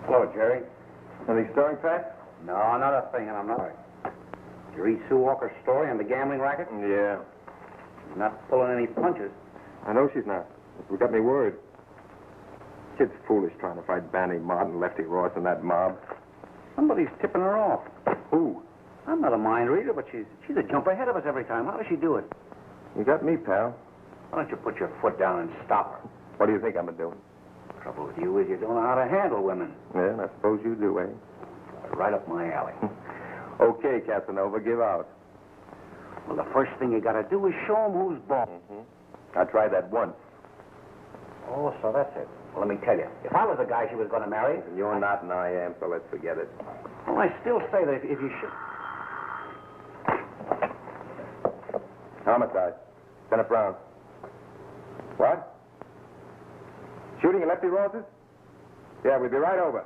Hello, Jerry. Anything stirring, Pat? No, not a thing, and I'm not. Did you read Sue Walker's story on the gambling racket? Yeah. She's not pulling any punches. I know she's not. We got me worried. Kid's foolish trying to fight Banny Martin, Lefty Ross, and that mob. Somebody's tipping her off. Who? I'm not a mind reader, but she's a jump ahead of us every time. How does she do it? You got me, pal. Why don't you put your foot down and stop her? What do you think I'm doing? Trouble with you is you don't know how to handle women. Yeah, and I suppose you do, eh? Right up my alley. Okay, Casanova, give out. Well, the first thing you got to do is show them who's boss. I tried that once. Oh, so that's it. Well, let me tell you. If I was the guy she was going to marry... And you're not, and I am, so let's forget it. Well, I still say that if you should... Homicide. Senate Brown. What? Shooting at Lefty Ross's? Yeah, we'll be right over.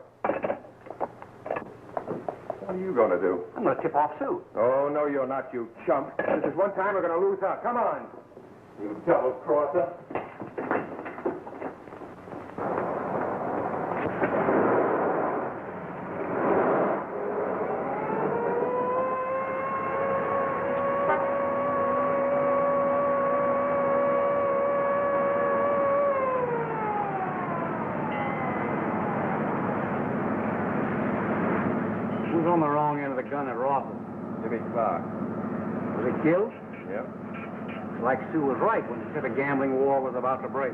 What are you going to do? I'm going to tip off Sue. Oh, no, you're not, you chump. This is one time we're going to lose her. Come on. You double-crosser. Who's on the wrong end of the gun at Ross's? Jimmy Clark. Was he killed? Yep. Like Sue was right when she said a gambling war was about to break.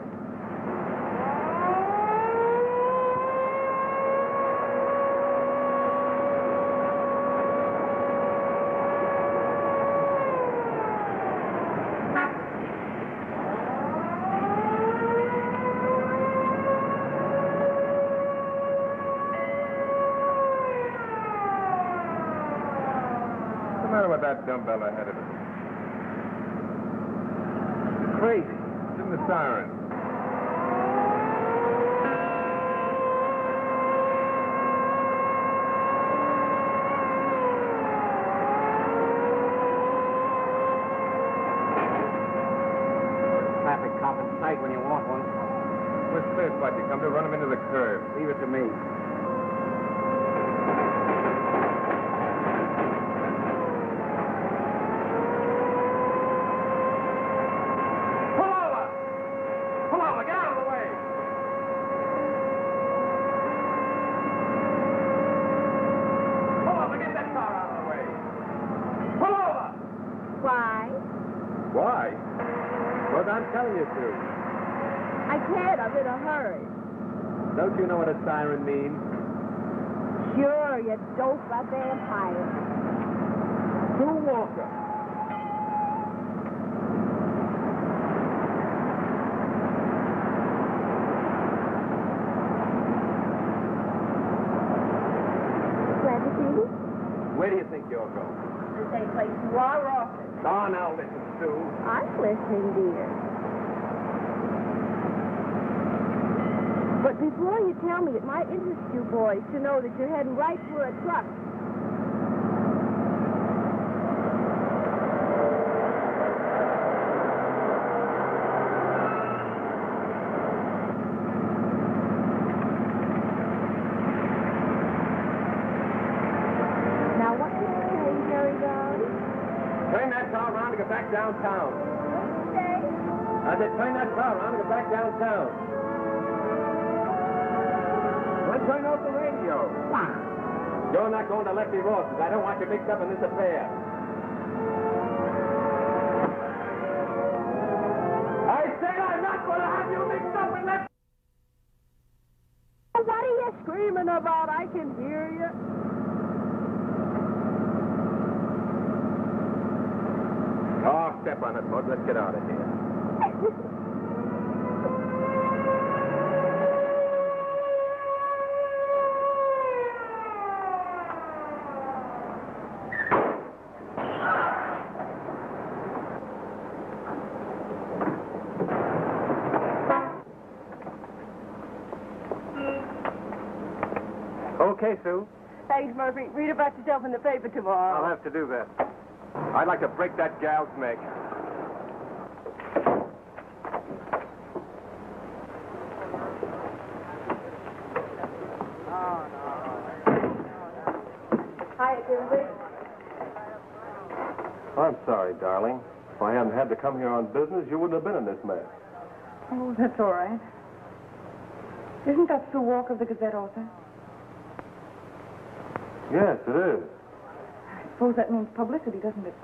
What's the matter with that dumbbell ahead of it? Crazy. It's in the siren. Traffic cop in sight when you want one. What's this, bud? You come to run him into the curb. Leave it to me. Pull over! Pull over! Get out of the way! Pull over! Get that car out of the way! Pull over! Why? Why? What I'm telling you to. I can't. I'm in a hurry. Don't you know what a siren means? Sure, you dope a vampire. Sue Walker. Glad to see you. Where do you think you're going? The same place you are, Ross's. Oh, now listen, Sue. I'm listening, dear. But before you tell me, it might interest you boys to know that you're heading right for a truck. Now, what did you say, Harry darling? Turn that car around to get back downtown. What did you say? I said turn that car around to get back downtown. Well, turn off the radio. Why? You're not going to Lefty Ross's. I don't want you mixed up in this affair. I said I'm not going to have you mixed up in Lefty... What are you screaming about? I can hear you. Talk step on it, bud. Let's get out of here. Okay, Sue. Thanks, Murphy. Read about yourself in the paper tomorrow. I'll have to do that. I'd like to break that gal's neck. Hi, Timothy. I'm sorry, darling. If I hadn't had to come here on business, you wouldn't have been in this mess. Oh, that's all right. Isn't that Sue Walker of the Gazette author? Yes, it is. I suppose that means publicity, doesn't it?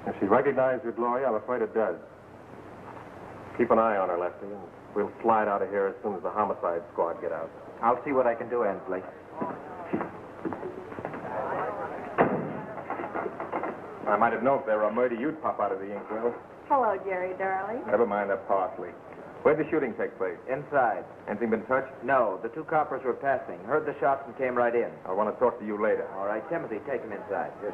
If she recognized you, Gloria, I'm afraid it does. Keep an eye on her, Lefty, and we'll slide out of here as soon as the homicide squad get out. I'll see what I can do, Ensley. I might have known if there were a murder, you'd pop out of the inkwell. Hello, Jerry, darling. Never mind that parsley. Where'd the shooting take place? Inside. Anything been touched? No, the two coppers were passing. Heard the shots and came right in. I want to talk to you later. All right, Timothy, take him inside. Good.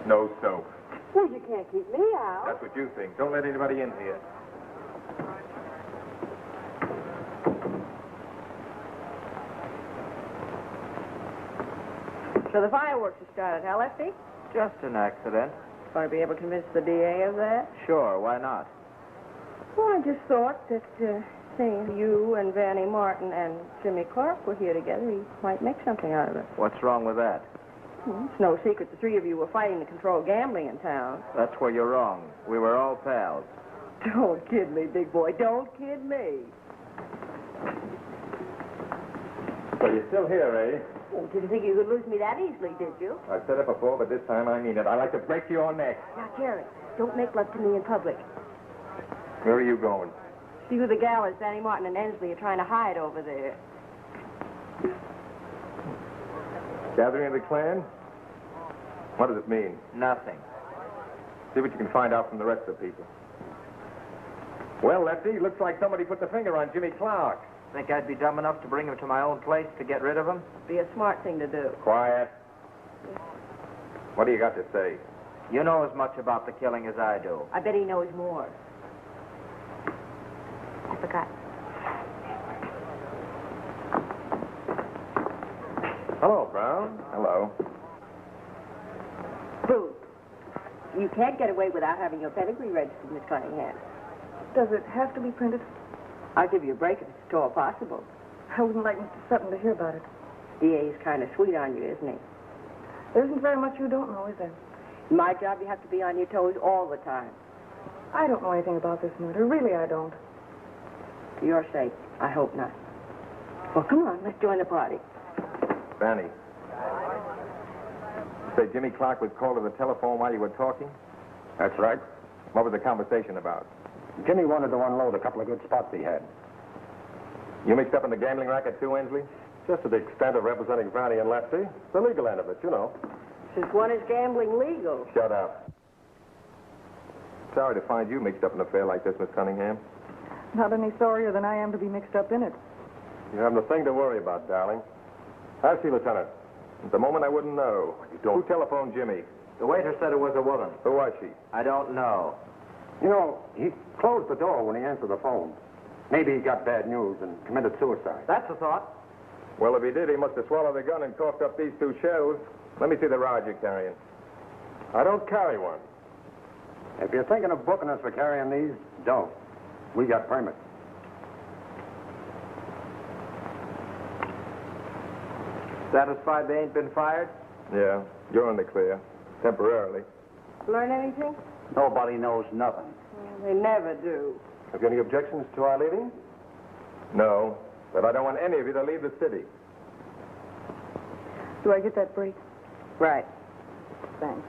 No soap. Well, you can't keep me out. That's what you think. Don't let anybody in here. So the fireworks have started, huh, Lefty? Just an accident. Going to be able to convince the DA of that? Sure, why not? Well, I just thought that seeing you and Vanny Martin and Jimmy Clark were here together, he might make something out of it. What's wrong with that? It's no secret the three of you were fighting to control gambling in town. That's where you're wrong. We were all pals. Don't kid me, big boy. Don't kid me. So you're still here, eh? Oh, didn't think you could lose me that easily, did you? I've said it before, but this time I mean it. I'd like to break your neck. Now, Jerry, don't make love to me in public. Where are you going? See who the gal is Vanny Martin and Ensley are trying to hide over there. Gathering of the clan? What does it mean? Nothing. See what you can find out from the rest of the people. Well, Lefty, looks like somebody put the finger on Jimmy Clark. Think I'd be dumb enough to bring him to my own place to get rid of him? Be a smart thing to do. Quiet. What do you got to say? You know as much about the killing as I do. I bet he knows more. I forgot. Hello, Brown. Hello. Boo. You can't get away without having your pedigree registered, Miss Cunningham. Does it have to be printed? I'll give you a break if it's at all possible. I wouldn't like Mr. Sutton to hear about it. DA's kind of sweet on you, isn't he? There isn't very much you don't know, is there? In my job, you have to be on your toes all the time. I don't know anything about this murder. Really, I don't. For your sake, I hope not. Well, come on, let's join the party. Vanny. Say, Jimmy Clark was called to the telephone while you were talking? That's right. What was the conversation about? Jimmy wanted to unload a couple of good spots he had. You mixed up in the gambling racket too, Ensley? Just to the extent of representing Vanny and Lefty. The legal end of it, you know. Since when is gambling legal? Shut up. Sorry to find you mixed up in an affair like this, Miss Cunningham. Not any sorrier than I am to be mixed up in it. You haven't a thing to worry about, darling. Ask you, Lieutenant. At the moment, I wouldn't know. You don't. Who telephoned Jimmy? The waiter said it was a woman. Who was she? I don't know. You know, he closed the door when he answered the phone. Maybe he got bad news and committed suicide. That's a thought. Well, if he did, he must have swallowed the gun and coughed up these two shells. Let me see the rod you're carrying. I don't carry one. If you're thinking of booking us for carrying these, don't. We got permits. Satisfied they ain't been fired? Yeah, you're in the clear. Temporarily. Learn anything? Nobody knows nothing. They never do. Have you any objections to our leaving? No, but I don't want any of you to leave the city. Do I get that break? Right. Thanks.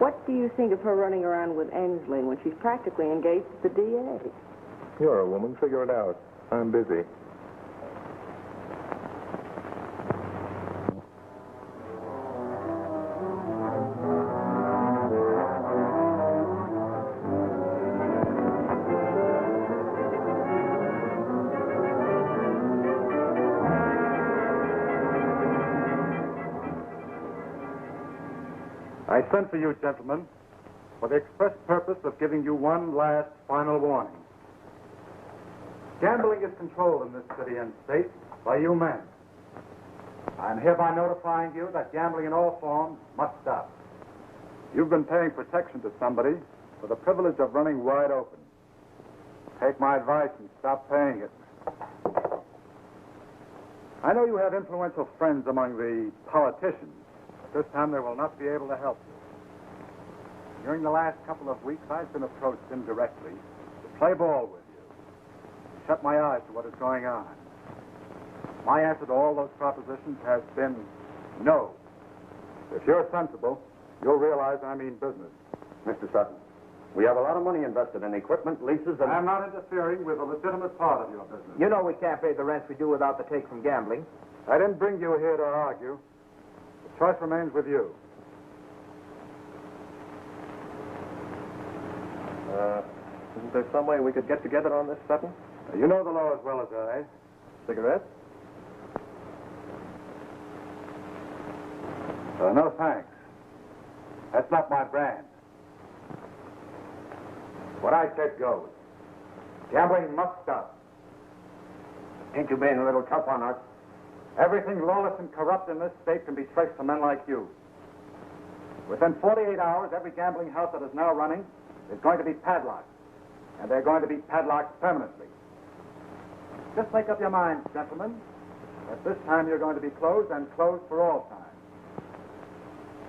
What do you think of her running around with Ensley when she's practically engaged to the DA? You're a woman. Figure it out. I'm busy. I sent for you, gentlemen, for the express purpose of giving you one last final warning. Gambling is controlled in this city and state by you men. I am hereby notifying you that gambling in all forms must stop. You've been paying protection to somebody for the privilege of running wide open. Take my advice and stop paying it. I know you have influential friends among the politicians. This time they will not be able to help you. During the last couple of weeks, I've been approached indirectly to play ball with you, to shut my eyes to what is going on. My answer to all those propositions has been no. If you're sensible, you'll realize I mean business. Mr. Sutton, we have a lot of money invested in equipment, leases, and... I'm not interfering with a legitimate part of your business. You know we can't pay the rents we do without the take from gambling. I didn't bring you here to argue. The choice remains with you. Isn't there some way we could get together on this, Sutton? You know the law as well as I. Cigarettes? No, thanks. That's not my brand. What I said goes. Gambling must stop. Ain't you being a little tough on us? Everything lawless and corrupt in this state can be traced to men like you. Within 48 hours, every gambling house that is now running is going to be padlocked. And they're going to be padlocked permanently. Just make up your minds, gentlemen, that this time you're going to be closed and closed for all time.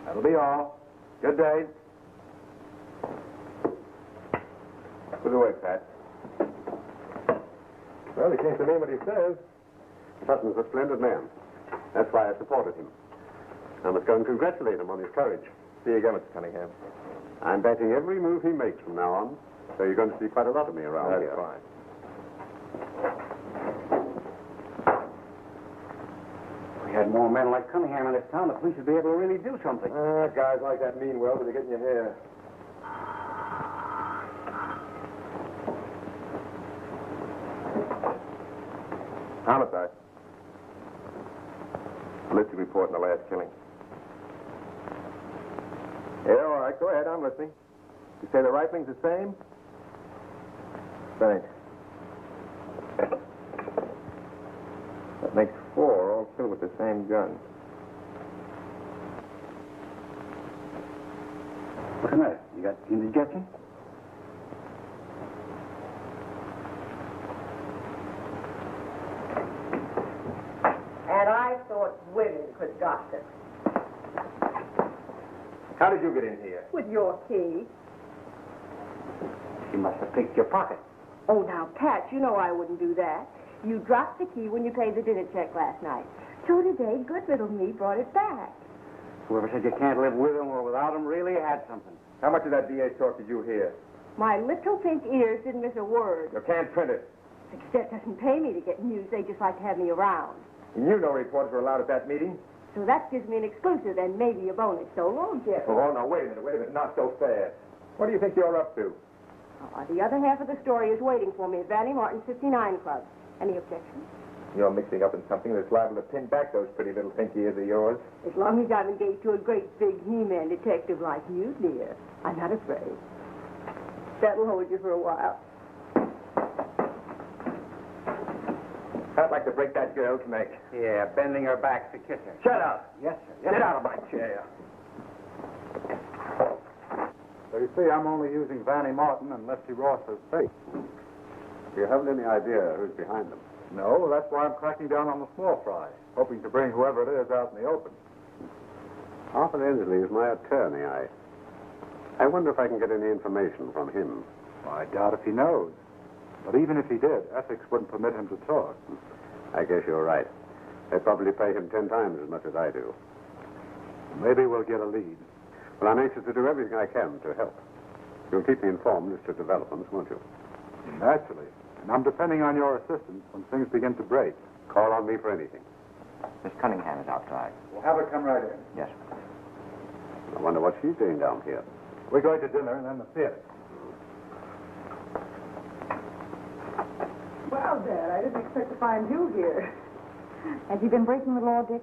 That'll be all. Good day. Good work, Pat. Well, he seems to mean what he says. Sutton's a splendid man. That's why I supported him. I must go and congratulate him on his courage. See you again, Mr. Cunningham. I'm betting every move he makes from now on, so you're going to see quite a lot of me around That's here. fine. If we had more men like Cunningham in this town, the police would be able to really do something. Guys like that mean well, but they're getting your hair. Homicide. Ballistic report on the last killing. Yeah, all right. Go ahead. I'm listening. You say the rifling's the same? Thanks. That makes 4, all killed with the same gun. What's the matter? You got indigestion? And I thought women could gossip. How did you get in here? With your key. She must have picked your pocket. Oh, now, Pat, you know I wouldn't do that. You dropped the key when you paid the dinner check last night. So today, good little me brought it back. Whoever said you can't live with him or without him really had something. How much of that DA talk did you hear? My little pink ears didn't miss a word. You can't print it. Except doesn't pay me to get news. They just like to have me around. And you know reporters were allowed at that meeting? So that gives me an exclusive and maybe a bonus. So long, Jeff. Oh, no, wait a minute. Not so fast. What do you think you're up to? The other half of the story is waiting for me at Vanny Martin's 59 Club. Any objections? You're mixing up in something that's liable to pin back those pretty little pink ears of yours. As long as I'm engaged to a great big He-Man detective like you, dear, I'm not afraid. That'll hold you for a while. I'd like to break that girl's neck. Yeah, bending her back to kiss her. Shut up. Yes, sir. Yes, Get sir. out of my chair. So you see, I'm only using Vanny Martin and Lefty Ross's fate. You haven't any idea who's behind them. No, that's why I'm cracking down on the small fry, hoping to bring whoever it is out in the open. Arthur Ensley is my attorney. I wonder if I can get any information from him. Well, I doubt if he knows. But even if he did, ethics wouldn't permit him to talk. I guess you're right. They probably pay him 10 times as much as I do. Maybe we'll get a lead. Well, I'm anxious to do everything I can to help. You'll keep me informed as to developments, won't you? Naturally. And I'm depending on your assistance when things begin to break. Call on me for anything. Miss Cunningham is outside. We'll have her come right in. Yes. I wonder what she's doing down here. We're going to dinner and then the theater. Well, Dad, I didn't expect to find you here. Has he been breaking the law, Dick?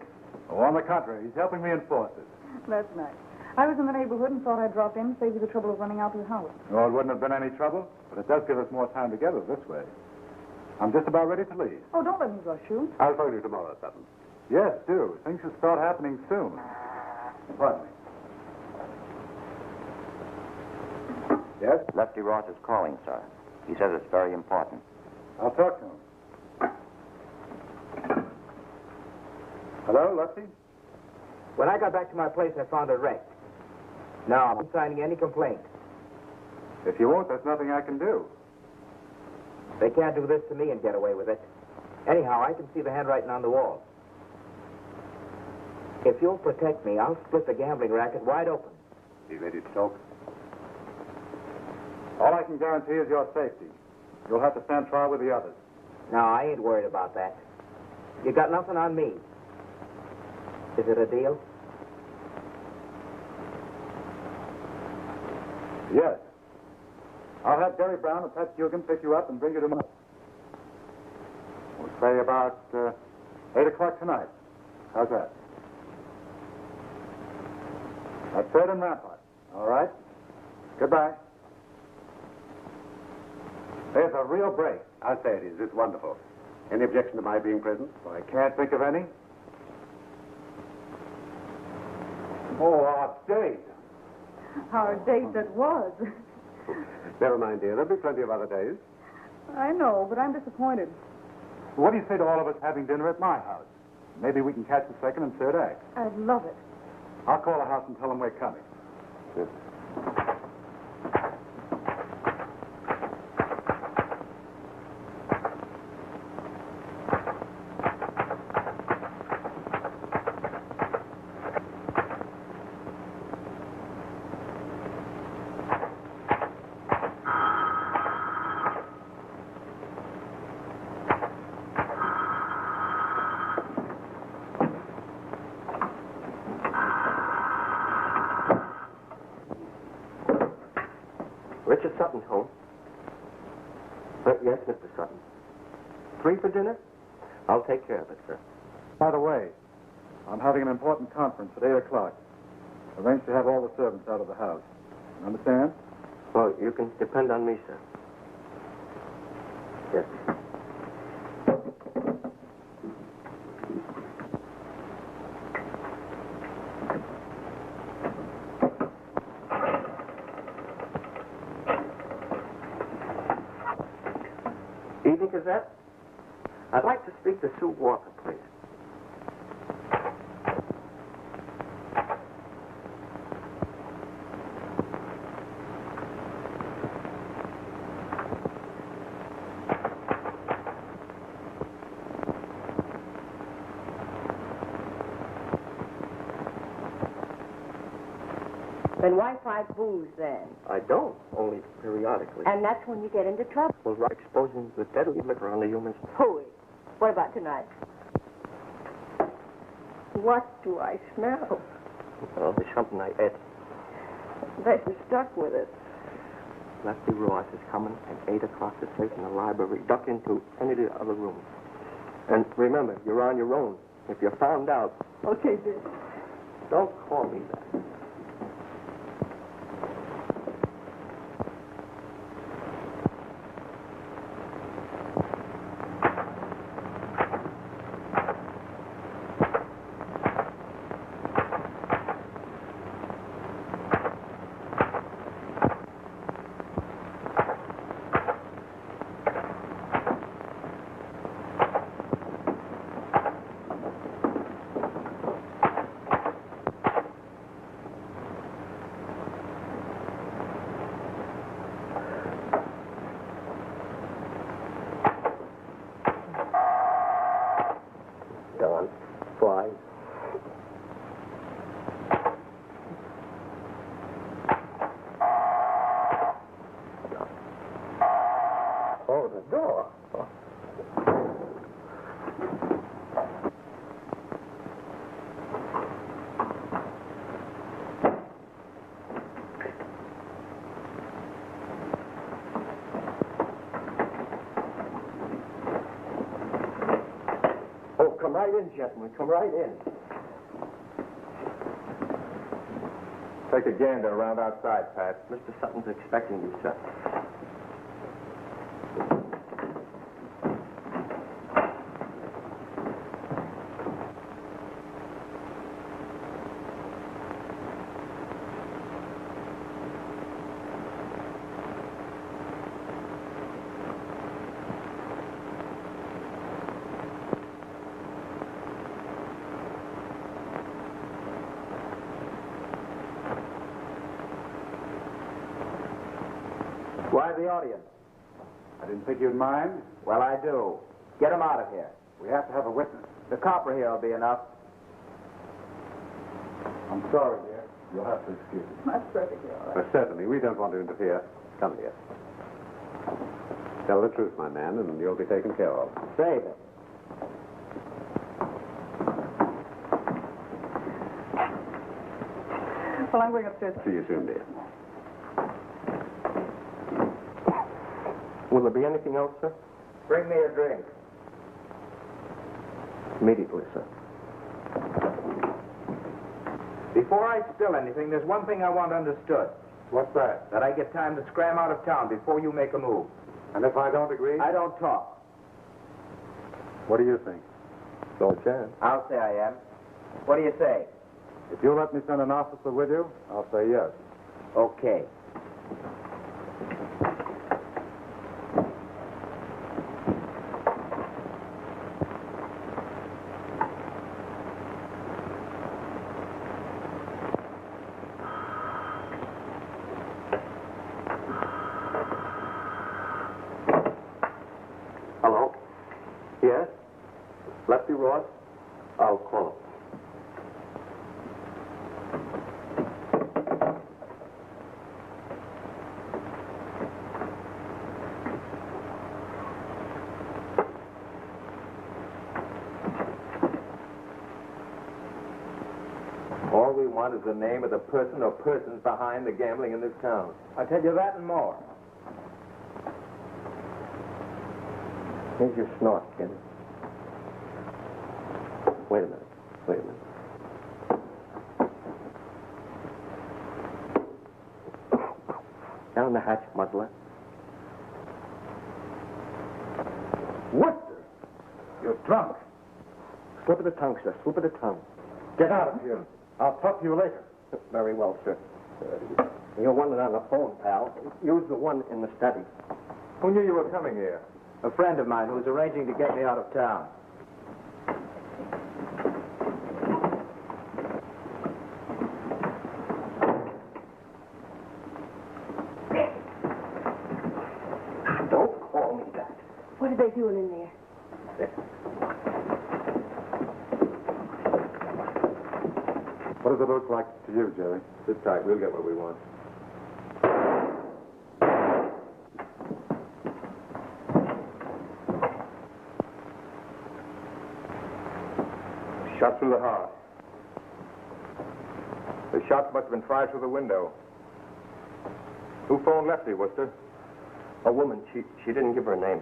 Oh, on the contrary, he's helping me enforce it. That's nice. I was in the neighborhood and thought I'd drop in to save you the trouble of running out to the house. No, it wouldn't have been any trouble, but it does give us more time together this way. I'm just about ready to leave. Oh, don't let me rush you. I'll phone you tomorrow, Sutton. Yes, do. Things should start happening soon. Pardon me. Yes? Lefty Ross is calling, sir. He says it's very important. I'll talk to him. Hello, Lefty? When I got back to my place, I found her wrecked. Now, I'm not signing any complaint. If you won't, there's nothing I can do. They can't do this to me and get away with it. Anyhow, I can see the handwriting on the wall. If you'll protect me, I'll split the gambling racket wide open. Be ready to talk? All I can guarantee is your safety. You'll have to stand trial with the others. No, I ain't worried about that. You got nothing on me. Is it a deal? Yes. I'll have Jerry Brown and Pat Hugan pick you up and bring you to my... We'll say about 8 o'clock tonight. How's that? That's Third and Rampart. All right? Goodbye. There's a real break. I'll say it is. It's wonderful. Any objection to my being present? Well, I can't think of any. Oh, our date. Our date that was. Never mind, dear. There'll be plenty of other days. I know, but I'm disappointed. What do you say to all of us having dinner at my house? Maybe we can catch the second and third act. I'd love it. I'll call the house and tell them we're coming. Yes. Richard Sutton's home. Yes, Mr. Sutton. 3 for dinner? I'll take care of it, sir. By the way, I'm having an important conference at 8 o'clock. Arrange to have all the servants out of the house. Understand? Well, you can depend on me, sir. Yes. Evening Gazette? I'd like to speak to Sue Walker, please. Then why fight booze then? I don't, only periodically. And that's when you get into trouble. Well, right, exposing the deadly liquor on the humans. Hooey. What about tonight? What do I smell? Oh, there's something I ate. They were stuck with it. Lefty Ross is coming at 8 o'clock to safe in the library. Duck into any of the other rooms. And remember, you're on your own. If you're found out, Okay, dear. don't call me back. Come right in, gentlemen. Come right in. Take a gander around outside, Pat. Mr. Sutton's expecting you, sir. Why the audience? I didn't think you'd mind. Well, I do. Get him out of here. We have to have a witness. The copper here will be enough. I'm sorry, dear. You'll have to excuse me. That's perfectly all right. But certainly, we don't want to interfere. Come here. Tell the truth, my man, and you'll be taken care of. Save it. Well, I'm going upstairs. See you soon, dear. Will there be anything else, sir? Bring me a drink. Immediately, sir. Before I spill anything, there's one thing I want understood. What's that? That I get time to scram out of town before you make a move. And if I don't agree? I don't talk. What do you think? No chance. I'll say I am. What do you say? If you'll let me send an officer with you, I'll say yes. Okay. Hello? Yes? Lefty Ross? I'll call him. All we want is the name of the person or persons behind the gambling in this town. I'll tell you that and more. Here's your snort, kid. Wait a minute. Wait a minute. Down the hatch, muzzler. What? You're drunk. Slip of the tongue, sir. Slip of the tongue. Get out of here. I'll talk to you later. Very well, sir. You're one on the phone, pal. Use the one in the study. Who knew you were coming here? A friend of mine who's arranging to get me out of town. Don't call me that. What are they doing in there? What does it look like to you, Jerry? Sit tight. We'll get what we want. Shot through the heart. The shots must have been fired through the window. Who phoned Lefty, Worcester? A woman. She didn't give her name.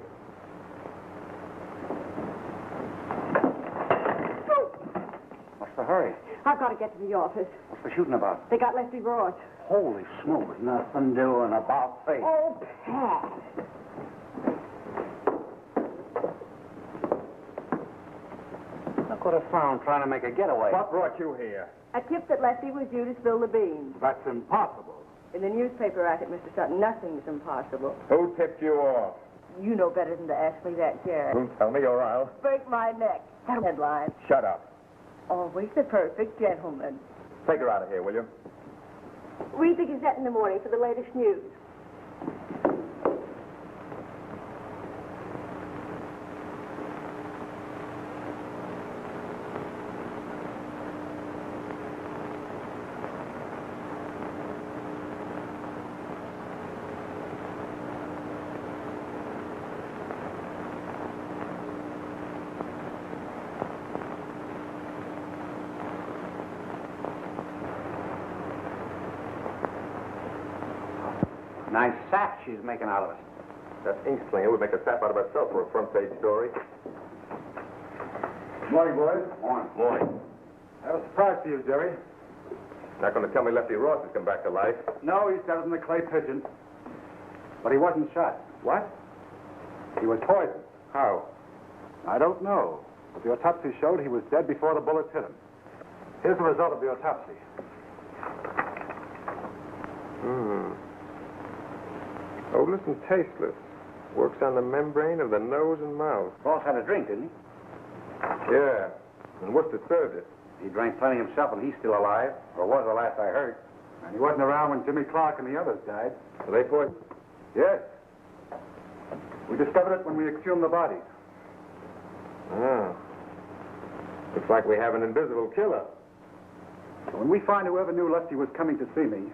What's the hurry? I've got to get to the office. What's the shooting about? They got Lefty Ross. Holy smokes, nothing doing about face. Oh, Pat. Look what I found trying to make a getaway. What brought you here? A tip that Lefty was due to spill the beans. That's impossible. In the newspaper racket, Mr. Sutton, nothing's impossible. Who tipped you off? You know better than to ask me that, Jared. Don't tell me or I'll... Break my neck. That headline. Shut up. Always the perfect gentleman. Take her out of here, will you? Read the Gazette in the morning for the latest news. Nice sap she's making out of us. That ink slinger would make a sap out of herself for a front page story. Morning, boys. Morning. I have a surprise for you, Jerry. Not going to tell me Lefty Ross has come back to life. No, he said it in the clay pigeon. But he wasn't shot. What? He was poisoned. How? I don't know. But the autopsy showed he was dead before the bullets hit him. Here's the result of the autopsy. Odorless and tasteless. Works on the membrane of the nose and mouth. Ross had a drink, didn't he? Yeah. And Worcester served it. He drank plenty himself, and he's still alive. Or was the last I heard. And he wasn't around when Jimmy Clark and the others died. Were they poisoned? Yes. We discovered it when we exhumed the bodies. Oh. Looks like we have an invisible killer. When we find whoever knew Lefty was coming to see me,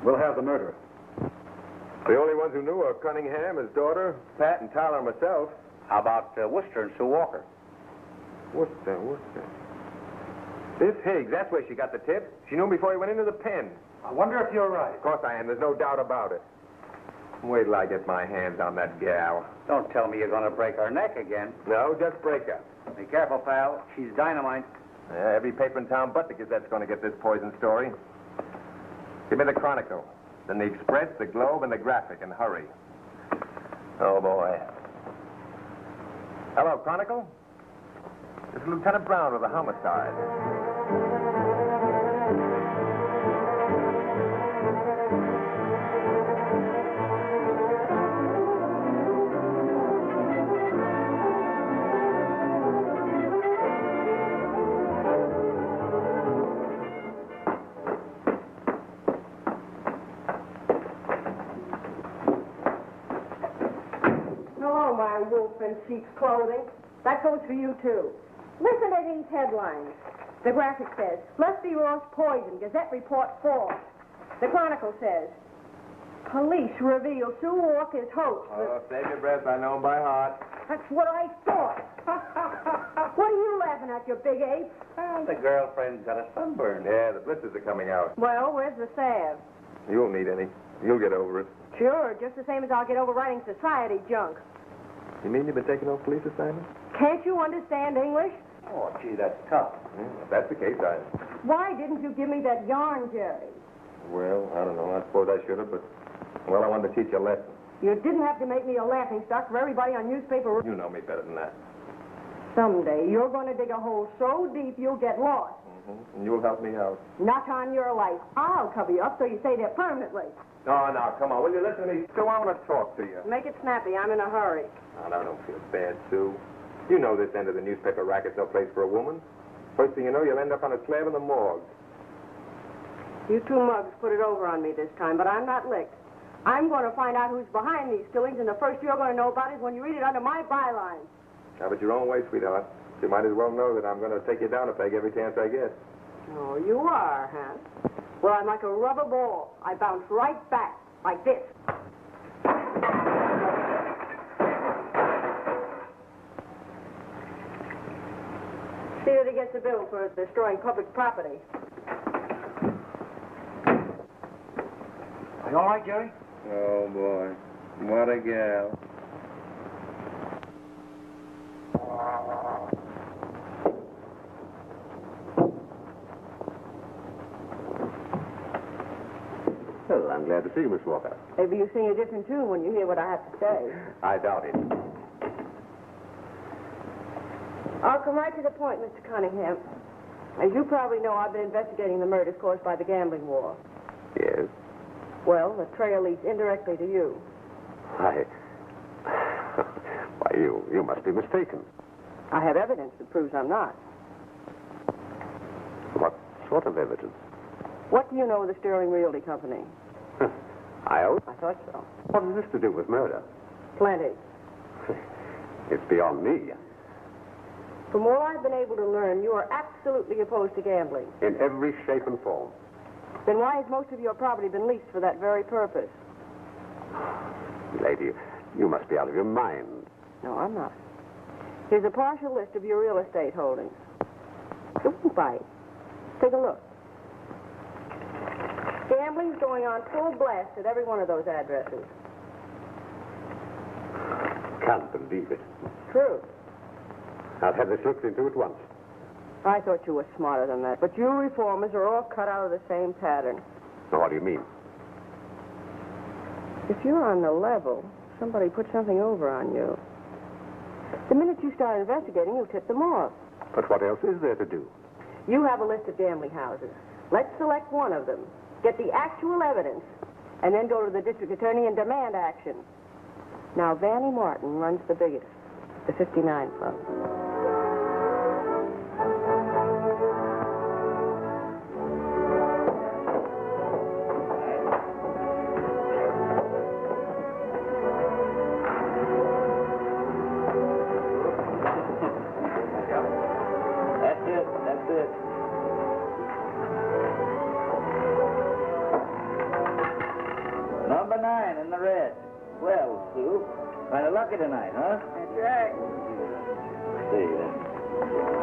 we'll have the murderer. The only ones who knew are Cunningham, his daughter, Pat, and Tyler and myself. How about Worcester and Sue Walker? Worcester. This Higgs, that's where she got the tip. She knew him before he went into the pen. I wonder if you're right. Of course I am. There's no doubt about it. Wait till I get my hands on that gal. Don't tell me you're going to break her neck again. No, just break her. Be careful, pal. She's dynamite. Yeah, every paper in town but the Gazette's going to get this poison story. Give me the Chronicle, then the Express, the Globe, and the Graphic, and hurry. Oh, boy. Hello, Chronicle? This is Lieutenant Brown with a homicide. Hello, my wolf in sheep's clothing. That goes for you, too. Listen to these headlines. The Graphic says, Lefty Ross poisoned. Gazette report false. The Chronicle says, police reveal Sue Walker's hoax. Oh, save your breath. I know him by heart. That's what I thought. What are you laughing at, you big ape? Well, the girlfriend's got a sunburn. Yeah, the blisters are coming out. Well, where's the salve? You won't need any. You'll get over it. Sure, just the same as I'll get over writing society junk. You mean you've been taking off police assignments? Can't you understand English? Oh, gee, that's tough. Yeah, if that's the case, Why didn't you give me that yarn, Jerry? Well, I don't know. I suppose I should have, but, well, I wanted to teach you a lesson. You didn't have to make me a laughing stock for everybody on newspaper. You know me better than that. Someday, you're going to dig a hole so deep you'll get lost. And you'll help me out. Not on your life. I'll cover you up so you stay there permanently. No, come on. Will you listen to me? Sue, I want to talk to you. Make it snappy. I'm in a hurry. Oh, no, don't feel bad, Sue. You know this end of the newspaper racket's no place for a woman. First thing you know, you'll end up on a slab in the morgue. You two mugs put it over on me this time, but I'm not licked. I'm going to find out who's behind these killings, and the first you're going to know about it is when you read it under my byline. Have it your own way, sweetheart. You might as well know that I'm going to take you down a peg every chance I get. Oh, you are, huh? Well, I'm like a rubber ball. I bounce right back, like this. See that he gets a bill for destroying public property. Are you all right, Jerry? Oh, boy. What a gal. Well, I'm glad to see you, Miss Walker. Maybe you sing a different tune when you hear what I have to say. I doubt it. I'll come right to the point, Mr. Cunningham. As you probably know, I've been investigating the murders caused by the gambling war. Yes? Well, the trail leads indirectly to you. Why, you must be mistaken. I have evidence that proves I'm not. What sort of evidence? What do you know of the Sterling Realty Company? I thought so. What has this to do with murder? Plenty. It's beyond me. From all I've been able to learn, you are absolutely opposed to gambling. In every shape and form. Then why has most of your property been leased for that very purpose? Lady, you must be out of your mind. No, I'm not. Here's a partial list of your real estate holdings. Don't bite. Take a look. Gambling's going on full blast at every one of those addresses. Can't believe it. True. I'll have this looked into at once. I thought you were smarter than that, but you reformers are all cut out of the same pattern. Now, what do you mean? If you're on the level, somebody put something over on you. The minute you start investigating, you tip them off. But what else is there to do? You have a list of gambling houses. Let's select one of them, get the actual evidence, and then go to the district attorney and demand action. Now, Vanny Martin runs the biggest, the 59 Club. That's it. Number 9 in the red. Well, Sue, kind of lucky tonight, huh? That's right. See, then.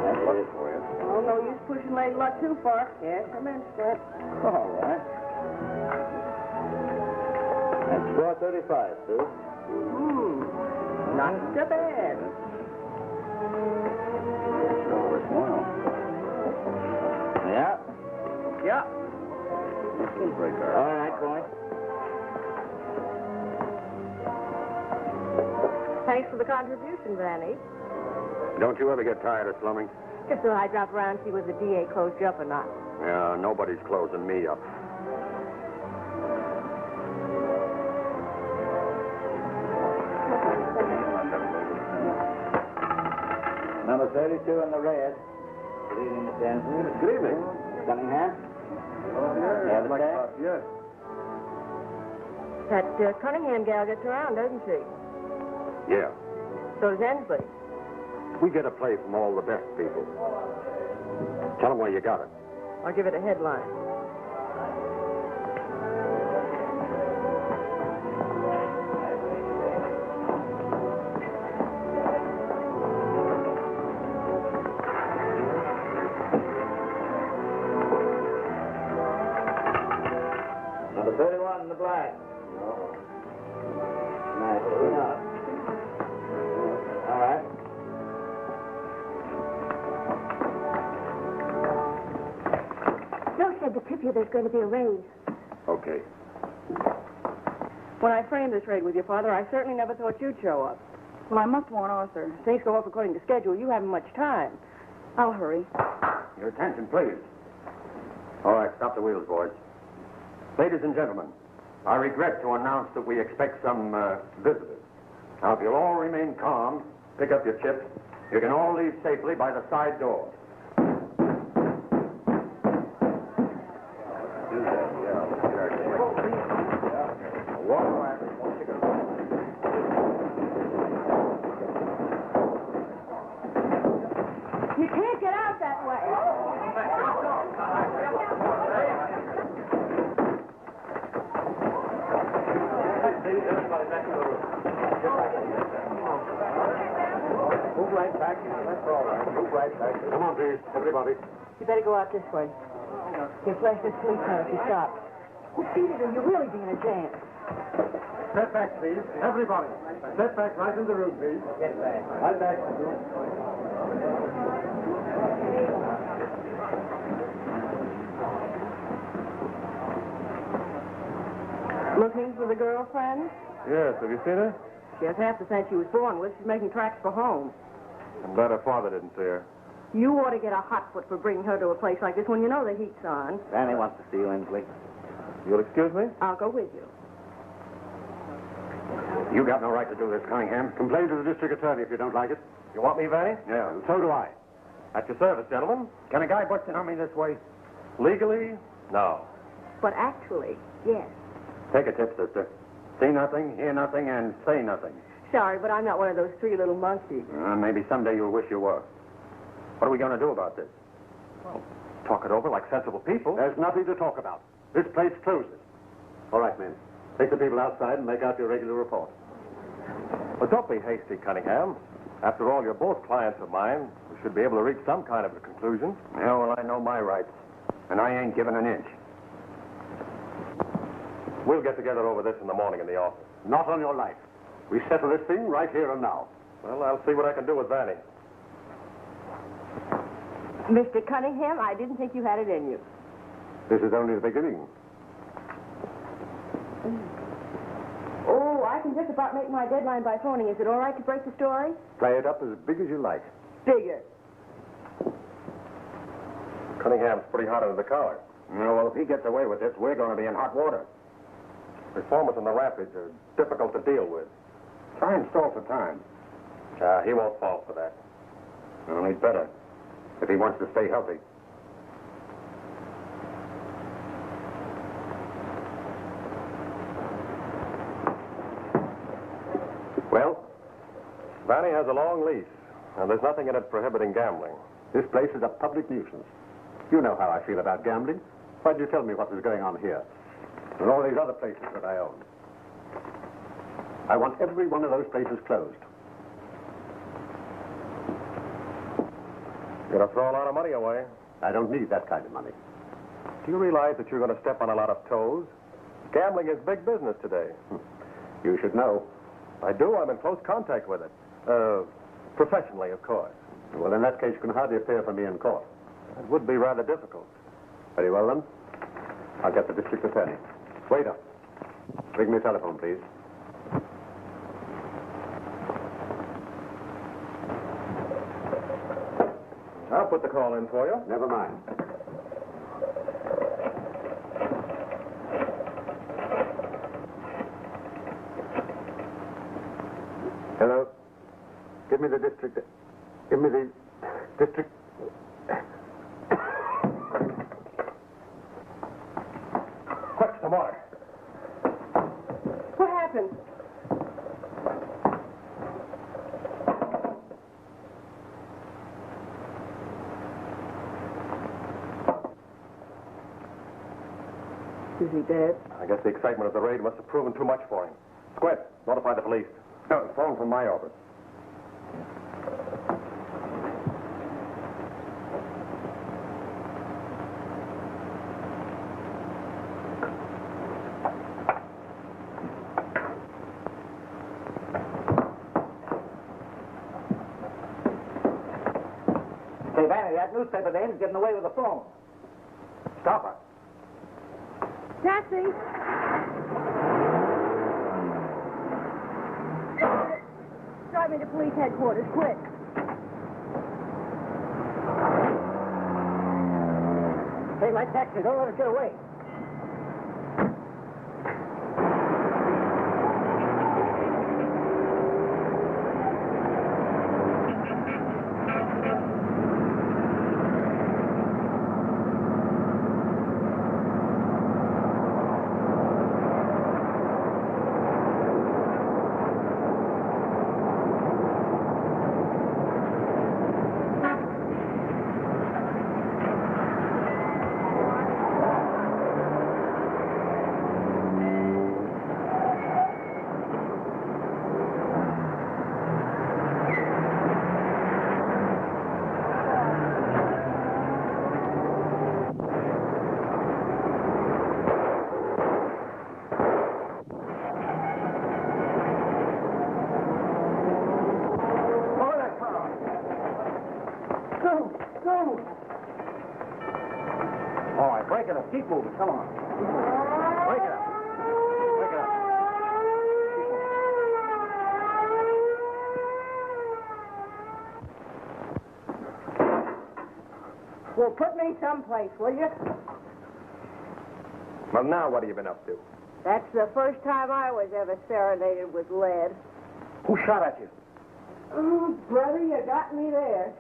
That's it for you. Oh, no use pushing Lady Luck too far. Yes, I'm in, Squint. All right. That's score 35, Sue. Not so bad. Yeah. Yeah. All right, boy. Thanks for the contribution, Vanny. Don't you ever get tired of slumming? Just thought I'd drop around and see whether the DA closed you up or not. Yeah, nobody's closing me up. Number 32 in the red. Good evening, Miss Ansley. Good evening. Cunningham? Have a check? Yes. That Cunningham gal gets around, doesn't she? Yeah. So does Ensley. We get a play from all the best people. Tell them where you got it. I'll give it a headline. Number 31 in the black. Nice. All right. Joe said to tip you there's going to be a raid. Okay. When I framed this raid with your father, I certainly never thought you'd show up. Well, I must warn Arthur. Things go off according to schedule. You haven't much time. I'll hurry. Your attention, please. All right, stop the wheels, boys. Ladies and gentlemen, I regret to announce that we expect some visitors. Now, if you'll all remain calm, pick up your chips, you can all leave safely by the side door. You can't get out that way. Move right back. That's all right. Move right back. Come on, please, everybody. You better go out this way. He'll flash this police car if you stop. Oh, Peter, you're really being a jam. Step back, please. Everybody. Step back right in the room, please. Get back. Right back. Looking for the girlfriend? Yes, have you seen her? She has half the sense she was born with. She's making tracks for home. I'm glad her father didn't see her. You ought to get a hot foot for bringing her to a place like this when you know the heat's on. Danny wants to see you, Inslee. You'll excuse me? I'll go with you. You got no right to do this, Cunningham. Complain to the district attorney if you don't like it. You want me, Vanny? Yeah, and so do I. At your service, gentlemen. Can a guy bust in on me this way? Legally? No. But actually, yes. Take a tip, sister. See nothing, hear nothing, and say nothing. Sorry, but I'm not one of those three little monkeys. Maybe someday you'll wish you were. What are we going to do about this? Well, talk it over like sensible people. There's nothing to talk about. This place closes. All right, men. Take the people outside and make out your regular report. Well, don't be hasty, Cunningham. After all, you're both clients of mine. We should be able to reach some kind of a conclusion. Yeah, well, I know my rights, and I ain't giving an inch. We'll get together over this in the morning in the office. Not on your life. We settle this thing right here and now. Well, I'll see what I can do with Vanny. Mr. Cunningham, I didn't think you had it in you. This is only the beginning. Oh, I can just about make my deadline by phoning. Is it all right to break the story? Play it up as big as you like. Bigger. Cunningham's pretty hot under the collar. Well, if he gets away with this, we're going to be in hot water. Performance on the Rapids are difficult to deal with. Try and stall for time. He won't fall for that. Well, he'd better, if he wants to stay healthy. Well? Vanny has a long lease, and there's nothing in it prohibiting gambling. This place is a public nuisance. You know how I feel about gambling. Why did you tell me what was going on here? And all these other places that I own. I want every one of those places closed. You're going to throw a lot of money away. I don't need that kind of money. Do you realize that you're going to step on a lot of toes? Gambling is big business today. You should know. I do. I'm in close contact with it. Professionally, of course. Well, in that case, you can hardly appear for me in court. It would be rather difficult. Very well, then. I'll get the district attorney. Waiter, bring me a telephone, please. I'll put the call in for you. Never mind. Hello. Give me the district. Give me the district. Quick, some water. What happened? Is he dead? I guess the excitement of the raid must have proven too much for him. Squint, notify the police. No, phone from my office. Hey, Vanny, that newspaper dame's getting away with the phone. Stop her. Taxi! Drive me to police headquarters, quick. Hey, my taxi, don't let us get away. All right, break it up. Keep moving. Come on. Break it up. Break it up. Well, put me someplace, will you? Well, now what have you been up to? That's the first time I was ever serenaded with lead. Who shot at you? Oh, brother, you got me there.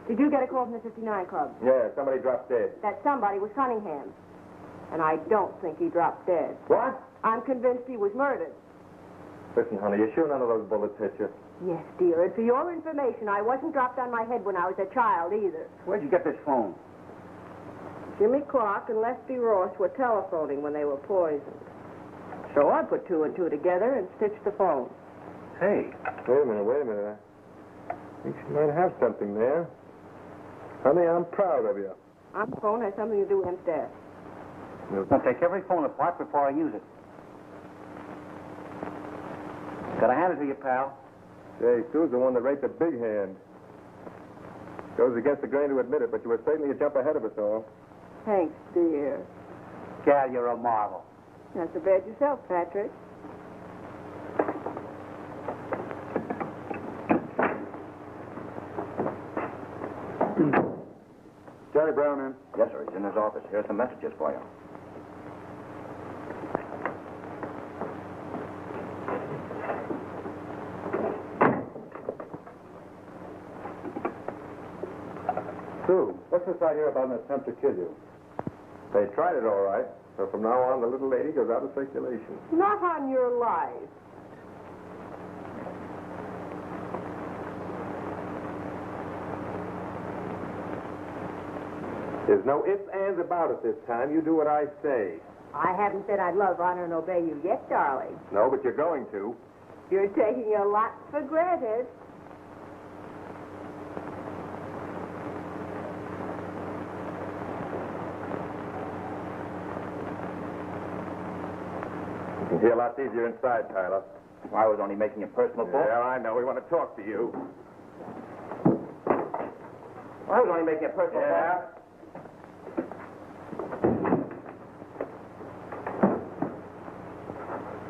Did you get a call from the 59 Club? Yeah, somebody dropped dead. That somebody was Cunningham. And I don't think he dropped dead. What? I'm convinced he was murdered. Listen, honey, you sure none of those bullets hit you? Yes, dear. And for your information, I wasn't dropped on my head when I was a child either. Where'd you get this phone? Jimmy Clark and Lefty Ross were telephoning when they were poisoned. So I put two and two together and stitched the phone. Hey. Wait a minute. I think she might have something there. Honey, I'm proud of you. Our phone has something to do with him's death. I'll take every phone apart before I use it. Gotta hand it to you, pal. Say, Sue's the one that raked the big hand. Goes against the grain to admit it, but you were certainly a jump ahead of us all. Thanks, dear. Gal, you're a marvel. Not so bad yourself, Patrick. Jerry Brown in. Yes, sir. He's in his office. Here's some messages for you. Sue, what's this I hear about an attempt to kill you? They tried it all right. So from now on, the little lady goes out of circulation. Not on your life. There's no ifs, ands about it this time. You do what I say. I haven't said I'd love, honor, and obey you yet, darling. No, but you're going to. You're taking a lot for granted. You can hear lots easier inside, Tyler. I was only making a personal point. Yeah, I know. We want to talk to you. I was only making a personal point.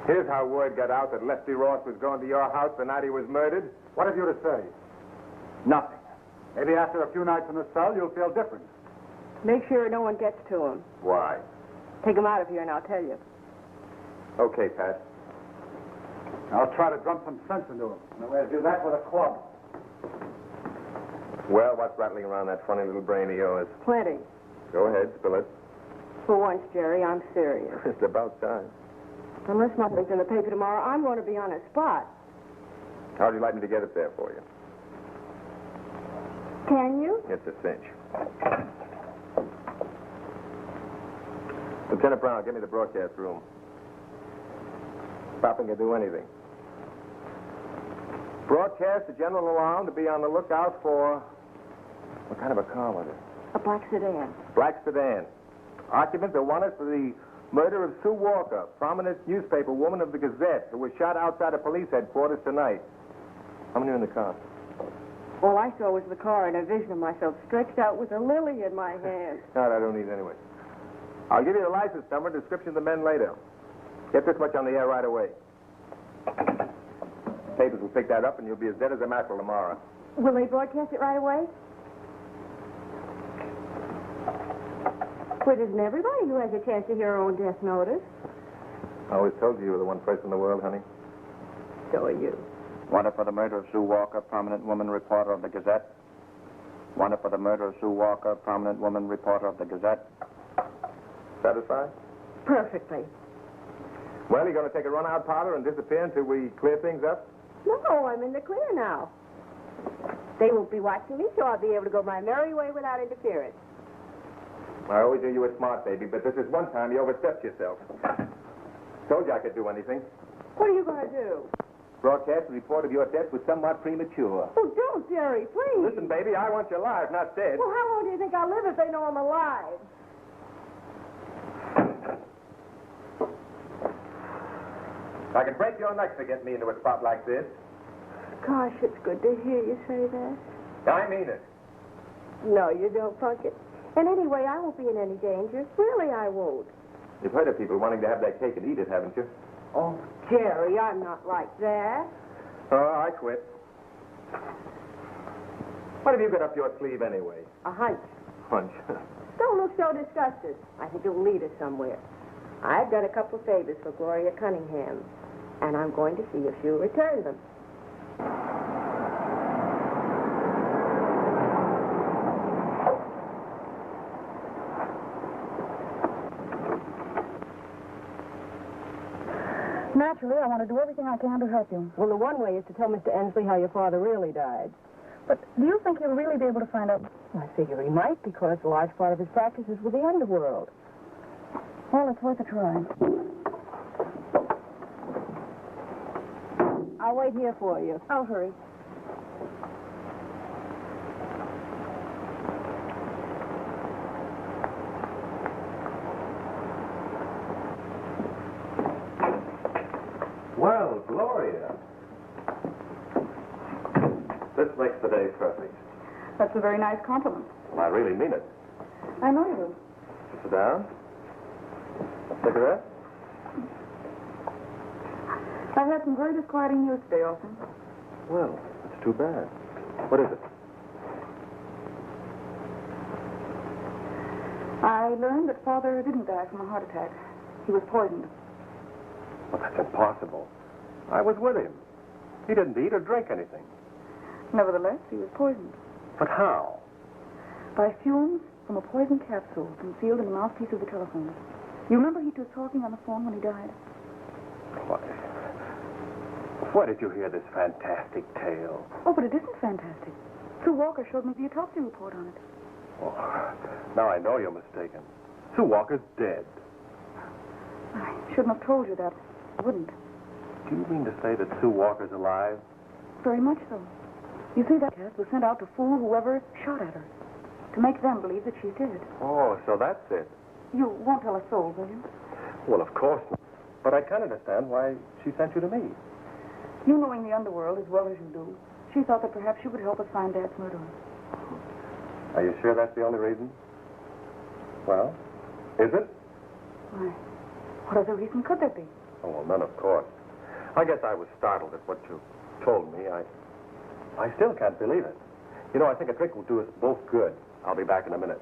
Here's how word got out that Lefty Ross was going to your house the night he was murdered. What have you to say? Nothing. Maybe after a few nights in the cell, you'll feel different. Make sure no one gets to him. Why? Take him out of here and I'll tell you. Okay, Pat. I'll try to drum some sense into him. And we'll do that with a club. Well, what's rattling around that funny little brain of yours? Plenty. Go ahead, spill it. For once, Jerry, I'm serious. It's about time. Unless nothing's in the paper tomorrow, I'm going to be on a spot. How'd you like me to get it there for you? Can you? It's a cinch. Lieutenant Brown, give me the broadcast room. Stopping can do anything. Broadcast the general alarm to be on the lookout for... What kind of a car was it? A black sedan. Black sedan. Occupants are wanted for the murder of Sue Walker, prominent newspaper woman of the Gazette, who was shot outside of police headquarters tonight. How many are in the car? All I saw was the car and a vision of myself stretched out with a lily in my hand. No, I don't need it anyway. I'll give you the license number and description of the men later. Get this much on the air right away. Papers will pick that up and you'll be as dead as a mackerel tomorrow. Will they broadcast it right away? But isn't everybody who has a chance to hear her own death notice? I always told you were the one person in the world, honey. So are you. Wanted for the murder of Sue Walker, prominent woman reporter of the Gazette. Wanted for the murder of Sue Walker, prominent woman reporter of the Gazette. Satisfied? Perfectly. Well, you're going to take a run-out parlor and disappear until we clear things up? No, I'm in the clear now. They won't be watching me, so I'll be able to go my merry way without interference. I always knew you were smart, baby, but this is one time you overstepped yourself. Told you I could do anything. What are you going to do? Broadcast the report of your death was somewhat premature. Oh, don't, Jerry, please. Listen, baby, I want you alive, not dead. Well, how long do you think I'll live if they know I'm alive? I can break your neck to get me into a spot like this. Gosh, it's good to hear you say that. I mean it. No, you don't, Puckett. And anyway, I won't be in any danger. Really, I won't. You've heard of people wanting to have their cake and eat it, haven't you? Oh, Jerry, I'm not like that. Oh, I quit. What have you got up your sleeve anyway? A hunch. Hunch. Don't look so disgusted. I think it'll lead us somewhere. I've done a couple of favors for Gloria Cunningham, and I'm going to see if she'll return them. Naturally, I want to do everything I can to help you. Well, the one way is to tell Mr. Ensley how your father really died. But do you think he'll really be able to find out? I figure he might, because a large part of his practice is with the underworld. Well, it's worth a try. I'll wait here for you. I'll hurry. Well, Gloria. This makes the day perfect. That's a very nice compliment. I really mean it. I know you do. Sit down. A cigarette? I had some very disquieting news today, Orson. Well, it's too bad. What is it? I learned that Father didn't die from a heart attack. He was poisoned. Well, that's impossible. I was with him. He didn't eat or drink anything. Nevertheless, he was poisoned. But how? By fumes from a poison capsule concealed in the mouthpiece of the telephone. You remember he was talking on the phone when he died? Why did you hear this fantastic tale? Oh, but it isn't fantastic. Sue Walker showed me the autopsy report on it. Oh, now I know you're mistaken. Sue Walker's dead. I shouldn't have told you that. I wouldn't. Do you mean to say that Sue Walker's alive? Very much so. You see, that test was sent out to fool whoever shot at her. To make them believe that she's dead. Oh, so that's it. You won't tell a soul, will you? Well, of course not. But I can't understand why she sent you to me. You knowing the underworld as well as you do, she thought that perhaps you would help us find Dad's murderer. Are you sure that's the only reason? Well, is it? Why, what other reason could there be? Oh, well, none, of course. I guess I was startled at what you told me. I still can't believe it. You know, I think a drink will do us both good. I'll be back in a minute.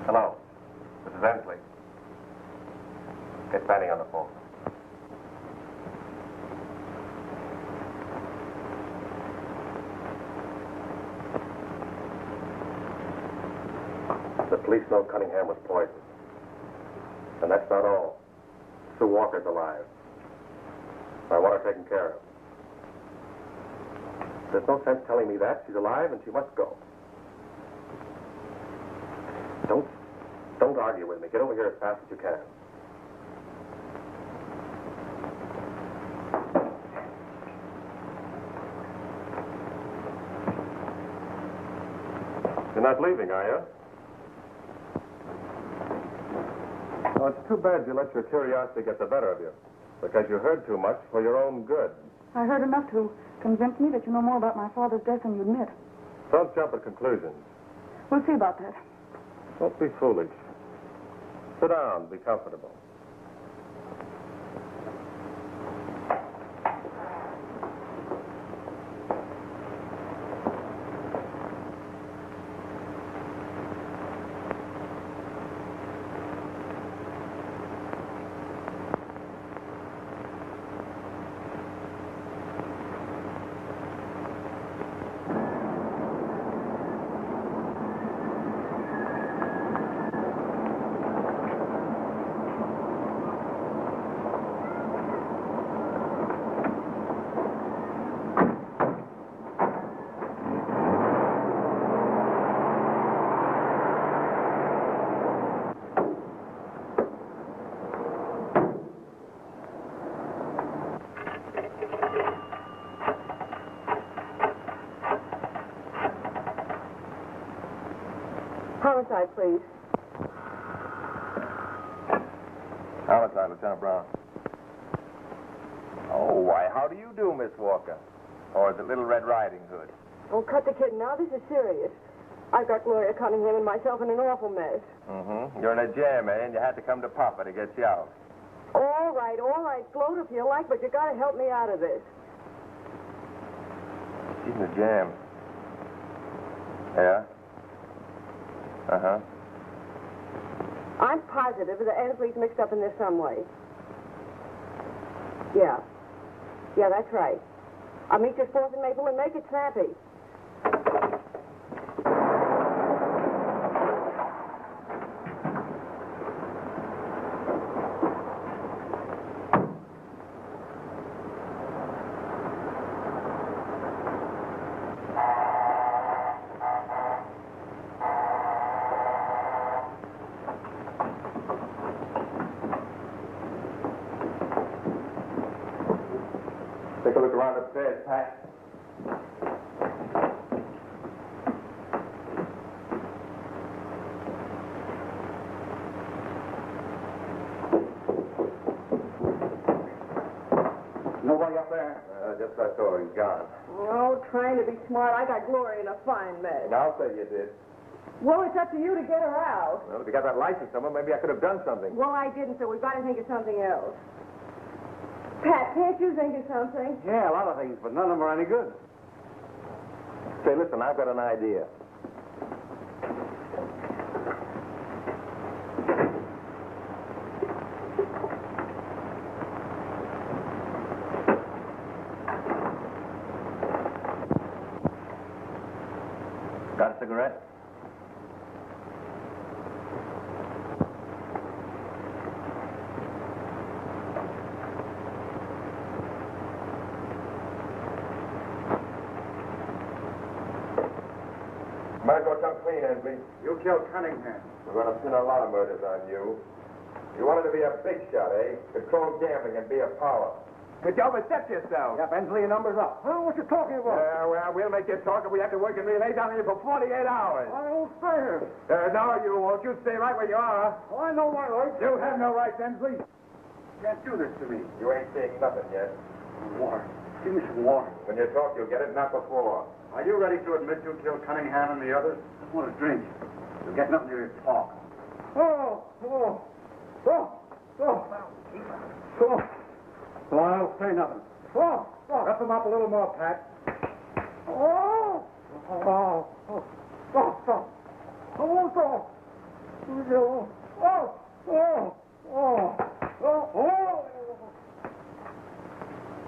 Hello. Mrs. Ensley. Get Fanny on the phone. The police know Cunningham was poisoned. And that's not all. Sue Walker's alive. I want her taken care of. There's no sense telling me that. She's alive and she must go. Don't argue with me. Get over here as fast as you can. You're not leaving, are you? Oh, it's too bad you let your curiosity get the better of you. Because you heard too much for your own good. I heard enough to convince me that you know more about my father's death than you admit. Don't jump at conclusions. We'll see about that. Don't be foolish. Sit down. Be comfortable. Homicide, please. Homicide, Lieutenant Brown. Oh, why, how do you do, Miss Walker? Or is it Little Red Riding Hood? Oh, cut the kidding now. This is serious. I've got Gloria Cunningham and myself in an awful mess. Mm-hmm. You're in a jam, eh? And you had to come to Papa to get you out. All right. Float if you like, but you got to help me out of this. She's in a jam. Yeah? Uh-huh. I'm positive that Ansley's mixed up in this some way. Yeah. Yeah, that's right. I'll meet you at 4th and Maple and make it snappy. go out upstairs, Pat. Nobody up there? Just I saw he's gone. Oh, trying to be smart. I got Gloria in a fine mess. I'll say you did. Well, it's up to you to get her out. Well, if you got that license somewhere, maybe I could have done something. Well, I didn't, so we've got to think of something else. Pat, can't you think of something? Yeah, a lot of things, but none of them are any good. Say, listen, I've got an idea. Got a cigarette? Might as well come clean, Hensley. You killed Cunningham. We're going to pin a lot of murders on you. You wanted to be a big shot, eh? Control gambling and be a power. Could you overstep yourself? Yep, Hensley, your number's up. Huh? What you talking about? Well, we'll make you talk if we have to work and lay down on you for 48 hours. I won't stay here. No, you won't. You stay right where you are. Oh, I know my rights. You have no rights, Hensley. You can't do this to me. You ain't seeing nothing yet. Water. Give me some water. When you talk, you'll get it, not before. Are you ready to admit you killed Cunningham and the others? I want a drink. You'll get nothing till you talk. Oh. Well, I'll say nothing. Wrap him up a little more, Pat.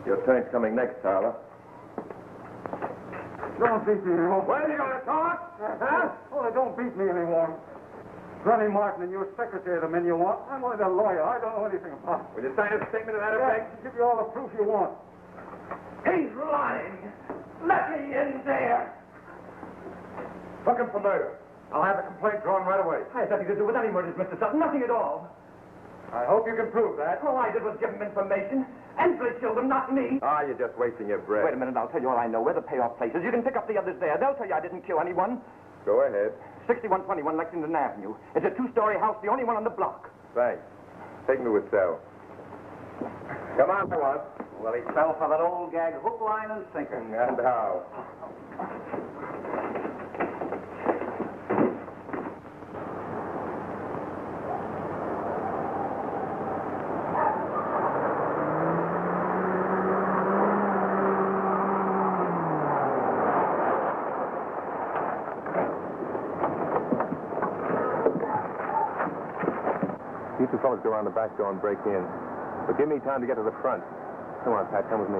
Your turn's coming next, Tyler. Don't beat me anymore. Well, you gonna talk? Huh? Oh, they don't beat me anymore. Granny Martin and your secretary are the men you want. I'm only the lawyer. I don't know anything about it. Will you sign a statement to that Yeah, effect? I'll give you all the proof you want. He's lying. Let me in there. Book him for murder. I'll have the complaint drawn right away. I had nothing to do with any murders, Mr. Sutton. Nothing at all. I hope you can prove that. All I did was give him information. Ensley killed him, not me. Ah, you're just wasting your breath. Wait a minute, I'll tell you all I know. Where the payoff places. You can pick up the others there. They'll tell you I didn't kill anyone. Go ahead. 6121 Lexington Avenue. It's a two-story house, the only one on the block. Thanks. Take me to his cell. Come on, Watts. Well, he fell for that old gag, hook, line, and sinker. And how? You two fellas go around the back door and break in. But give me time to get to the front. Come on, Pat, come with me.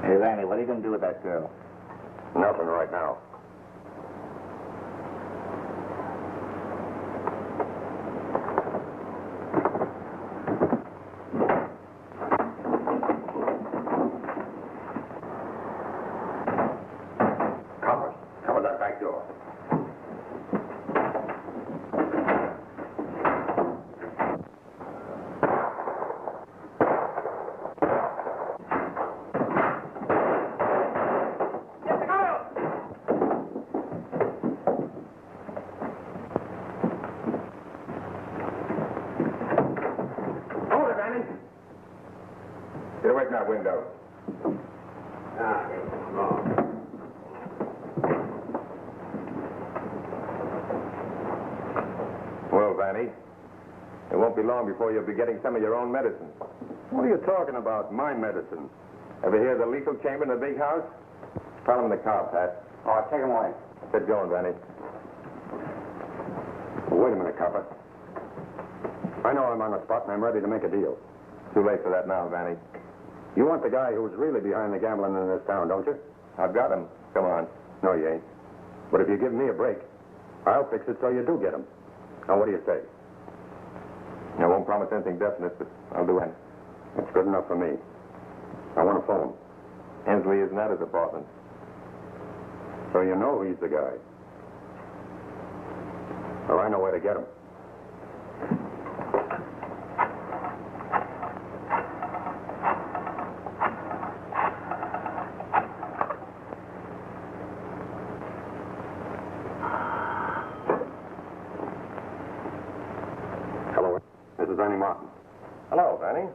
Hey, Randy, what are you going to do with that girl? Nothing right now. Cover that back door. Get away from that window. Well, Vanny, it won't be long before you'll be getting some of your own medicine. What are you talking about? My medicine. Ever hear of the lethal chamber in the big house? Follow him in the car, Pat. All right, take him away. Get going, Vanny. Wait a minute, copper. I know I'm on the spot and I'm ready to make a deal. Too late for that now, Vanny. You want the guy who's really behind the gambling in this town, don't you? I've got him. Come on. No, you ain't. But if you give me a break, I'll fix it so you do get him. Now, what do you say? I won't promise anything definite, but I'll do it. It's good enough for me. I want a phone. Hensley isn't at his apartment. So you know he's the guy. Well, I know where to get him. Hello, this is Annie Martin. Hello, Vanny.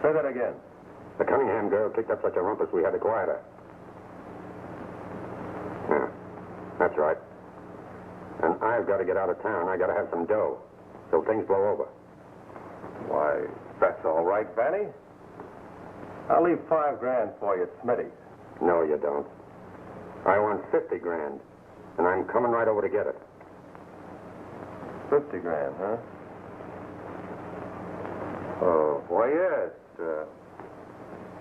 Say that again. The Cunningham girl kicked up such a rumpus we had to quiet her. Yeah, that's right. And I've got to get out of town. I got to have some dough, so things blow over. Why, that's all right, Vanny. I'll leave $5,000 for you at Smitty's. No, you don't. I want 50 grand, and I'm coming right over to get it. 50 grand, huh? Oh, why, yes.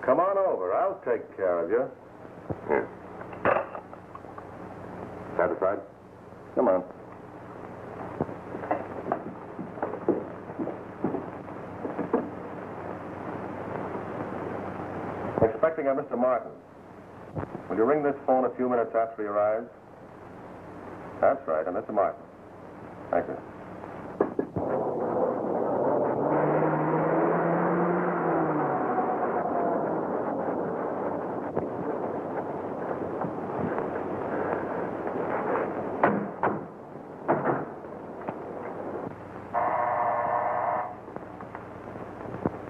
Come on over. I'll take care of you. Yeah. Satisfied? Come on. Expecting a Mr. Martin. Will you ring this phone a few minutes after he arrives? That's right, a Mr. Martin. Thank you.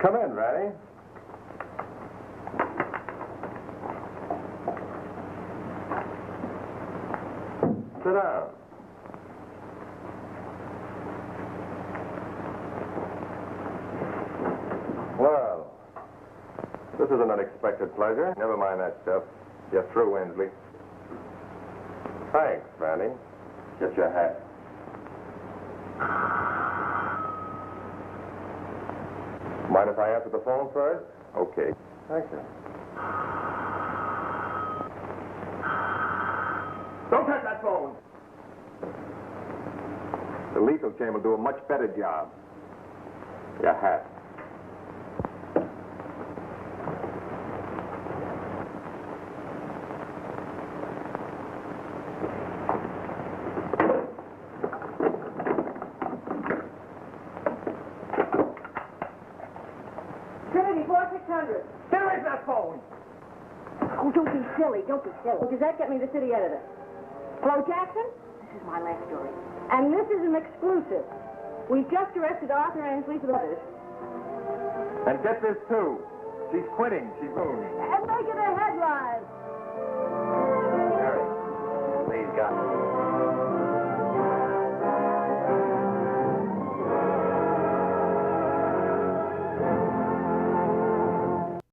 Come in, Ratty. Sit down. Well, this is an unexpected pleasure. Never mind that stuff. You're through, Hensley. Thanks, Randy. Get your hat. Mind if I answer the phone first? Okay. Thank you. Don't touch that phone! The lethal chamber will do a much better job. Your hat. Trinity, 4600. There is that phone! Oh, don't be silly. Don't be silly. Gazette, get me the city editor. Hello, Jackson? This is my last story. And this is an exclusive. We've just arrested Arthur Hensley for the others. And get this, too. She's quitting. She's moved. And make it a headline. Harry, please, God.